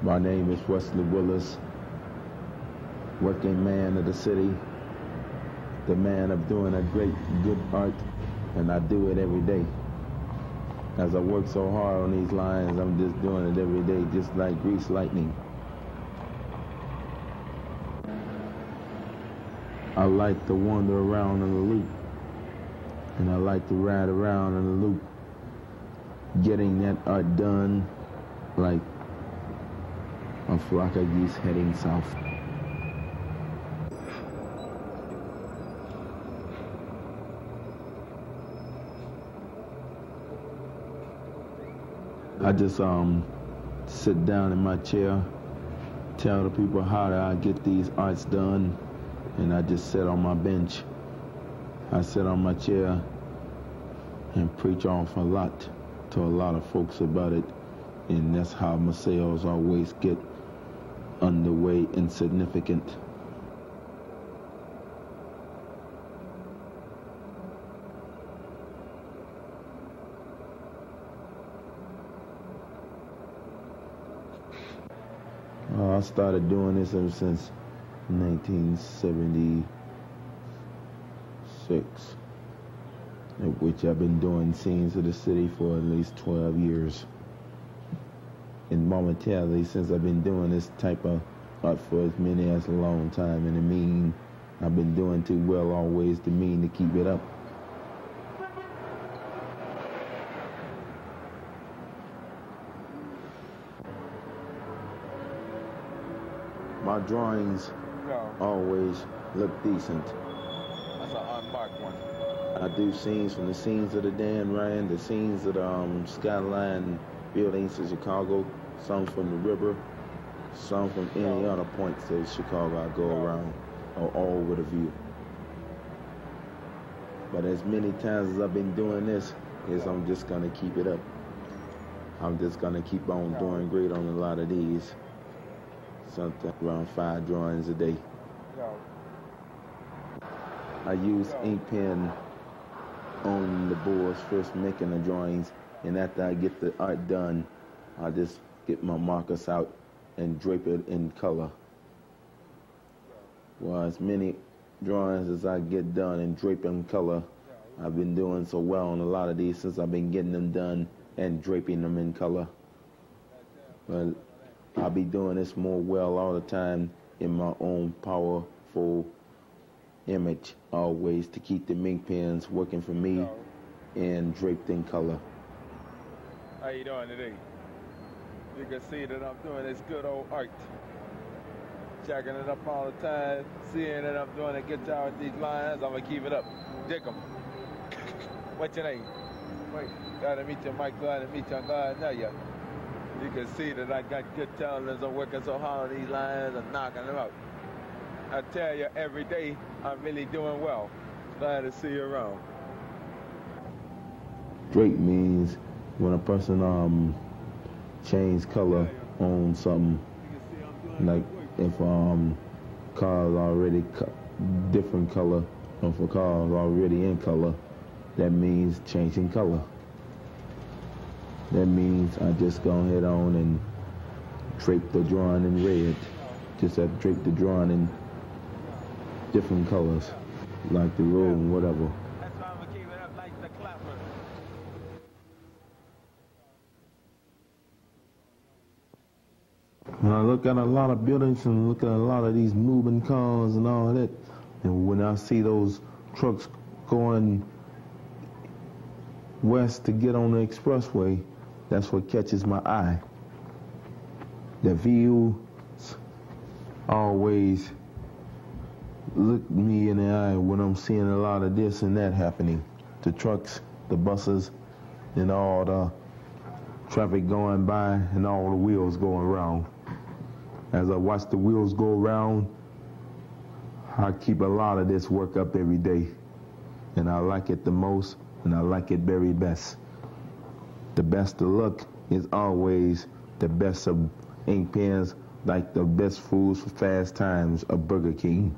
My name is Wesley Willis, working man of the city, the man of doing a great, good art, and I do it every day. As I work so hard on these lines, I'm just doing it every day, just like grease lightning. I like to wander around in the loop, and I like to ride around in the loop, getting that art done like a flock of geese heading south. I just sit down in my chair, tell the people how I get these arts done, and I just sit on my bench. I sit on my chair and preach off a lot to a lot of folks about it, and that's how my sales always get underway and significant. I started doing this ever since 1976, at which I've been doing scenes of the city for at least 12 years. And momentarily, since I've been doing this type of art for as many as a long time, and I've been doing too well always to keep it up. My drawings always look decent. That's an unmarked one. I do scenes from the scenes of the Dan Ryan, the scenes of the skyline buildings of Chicago, some from the river, some from any other points of Chicago I go around, or all over the view. But as many times as I've been doing this, I'm just gonna keep it up. I'm just gonna keep on doing great on a lot of these. Something around 5 drawings a day. I use ink pen on the boards first making the drawings, and after I get the art done, I just get my markers out and drape it in color. Well, as many drawings as I get done and drape in color, I've been doing so well on a lot of these since I've been getting them done and draping them in color. But I'll be doing this more well all the time in my own powerful image, always to keep the ink pens working for me and draped in color. How you doing today? You can see that I'm doing this good old art. Checking it up all the time, seeing that I'm doing a good job with these lines. I'm gonna keep it up. Dick 'em. What's your name? Wait, glad to meet you, Mike. Glad to meet you. I'm glad to know you. You can see that I got good talent as I'm working so hard on these lines and knocking them out. I tell you, every day, I'm really doing well. Glad to see you around. Drape means when a person change color on something. Like if car's already different color, or if a car's already in color, that means changing color. That means I just go ahead on and drape the drawing in red. Just have to drape the drawing in different colors, like the road and whatever. That's why I'm gonna keep it up like the clapper. When I look at a lot of buildings and look at a lot of these moving cars and all that, and when I see those trucks going west to get on the expressway, that's what catches my eye. The view always look me in the eye when I'm seeing a lot of this and that happening. The trucks, the buses, and all the traffic going by and all the wheels going around. As I watch the wheels go around, I keep a lot of this work up every day. And I like it the most, and I like it very best. The best of luck is always the best of ink pens, like the best foods for fast times of Burger King.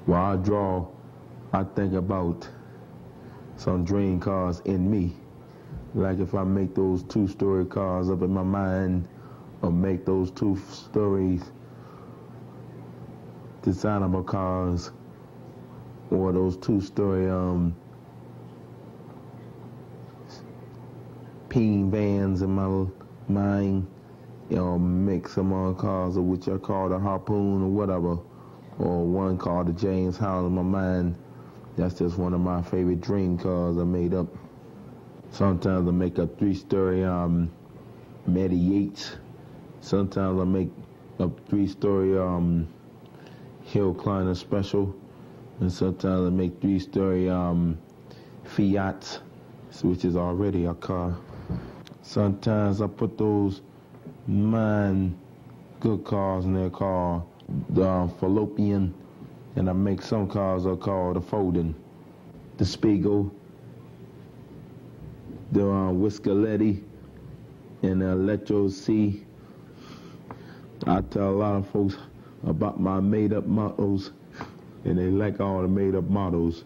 While I draw, I think about some dream cars in me Like if I make those two-story cars up in my mind, or make those two-story designable cars, or those two-story peen vans in my mind, make some more cars which are called a Harpoon or whatever, or one called the James Howell in my mind. That's just one of my favorite dream cars I made up. Sometimes I make a three-story Matty Yates. Sometimes I make a three-story Hill Climber Special. And sometimes I make three-story Fiats, which is already a car. Sometimes I put those good cars in their car, the Fallopian, and I make some cars are called the Folding, the Spiegel, the Whiskaletti, and the Electro C. I tell a lot of folks about my made-up models, and they like all the made-up models.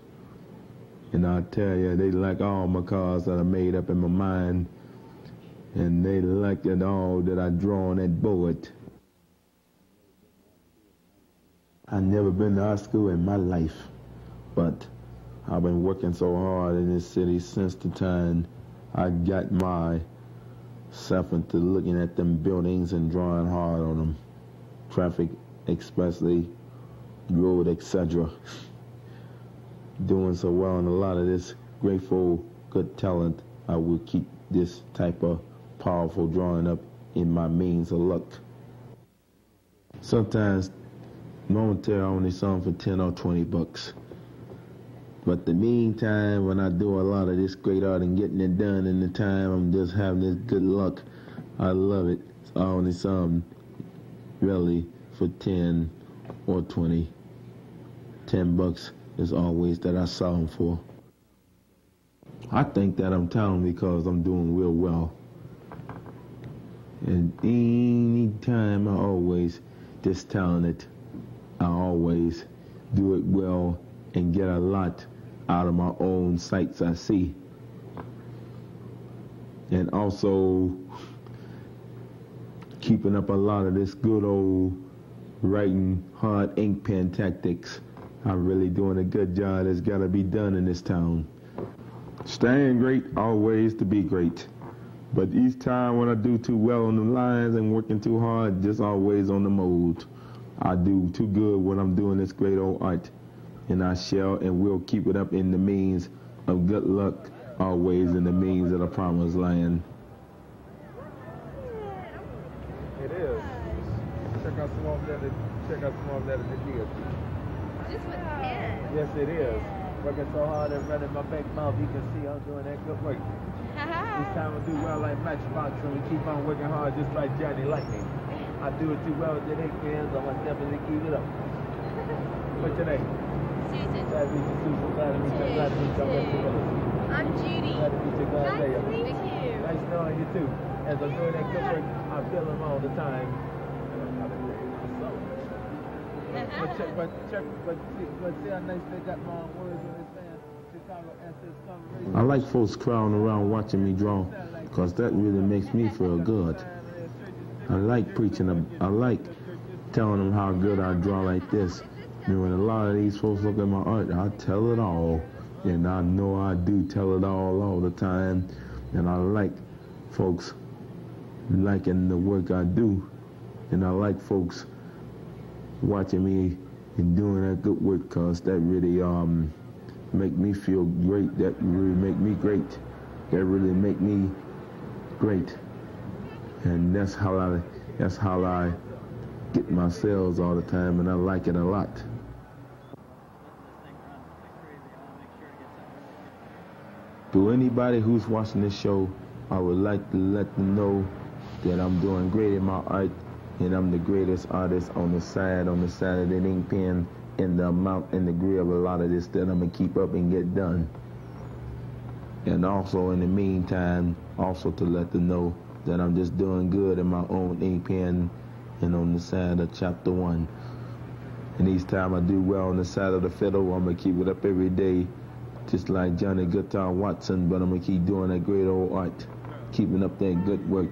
And I tell you, they like all my cars that I made up in my mind, and they like it all that I draw on that board. I've never been to art school in my life, but I've been working so hard in this city since the time I got myself into looking at them buildings and drawing hard on them. Traffic, especially, road, etc. Doing so well in a lot of this grateful, good talent, I will keep this type of powerful drawing up in my means of luck. Sometimes momentary only selling for 10 or 20 bucks. But the meantime, when I do a lot of this great art and getting it done in the time, I'm just having this good luck. I love it. It's only some really for 10 or 20. 10 bucks is always that I sell them for. I think that I'm talented because I'm doing real well. And any time I always this talented, I always do it well and get a lot out of my own sights I see. And also keeping up a lot of this good old writing hard ink pen tactics. I'm really doing a good job that's got to be done in this town. Staying great always to be great. But each time when I do too well on the lines and working too hard, just always on the mode. I do too good when I'm doing this great old art. And I shall and will keep it up in the means of good luck, always in the means of the promised land. It is. Check out some of that it is. Just with pen. Yes, it is. Working so hard and running my back mouth, you can see I'm doing that good work. Each time I do well like Matchbox, and we keep on working hard just like Johnny Lightning. I do it too well with the ink pens, I'm going to definitely keep it up. What's your name? Susan. Glad to meet you, Susan. Glad to meet you. Glad to meet you. Wesley Willis. I'm Judy. Glad to meet you. Glad to Nice meet to meet you. Nice knowing you too. As I'm doing that good work, I feel them all the time. But see how nice they got my words in this band. Chicago answers conversation. I like folks crowding around watching me draw, because that really makes me feel good. I like preaching, I like telling them how good I draw like this. And when a lot of these folks look at my art, I tell it all. And I know I do tell it all the time. And I like folks liking the work I do. And I like folks watching me and doing that good work, because that really make me feel great. That really make me great. That really make me great. And that's how I get my sales all the time, and I like it a lot. To anybody who's watching this show, I would like to let them know that I'm doing great in my art, and I'm the greatest artist on the side of the ink pen, and the amount and degree of a lot of this that I'm going to keep up and get done. And also in the meantime, also to let them know that I'm just doing good in my own ink pen and on the side of chapter 1. And each time I do well on the side of the fiddle, I'm going to keep it up every day just like Johnny Guitar Watson, but I'm going to keep doing that great old art, keeping up that good work.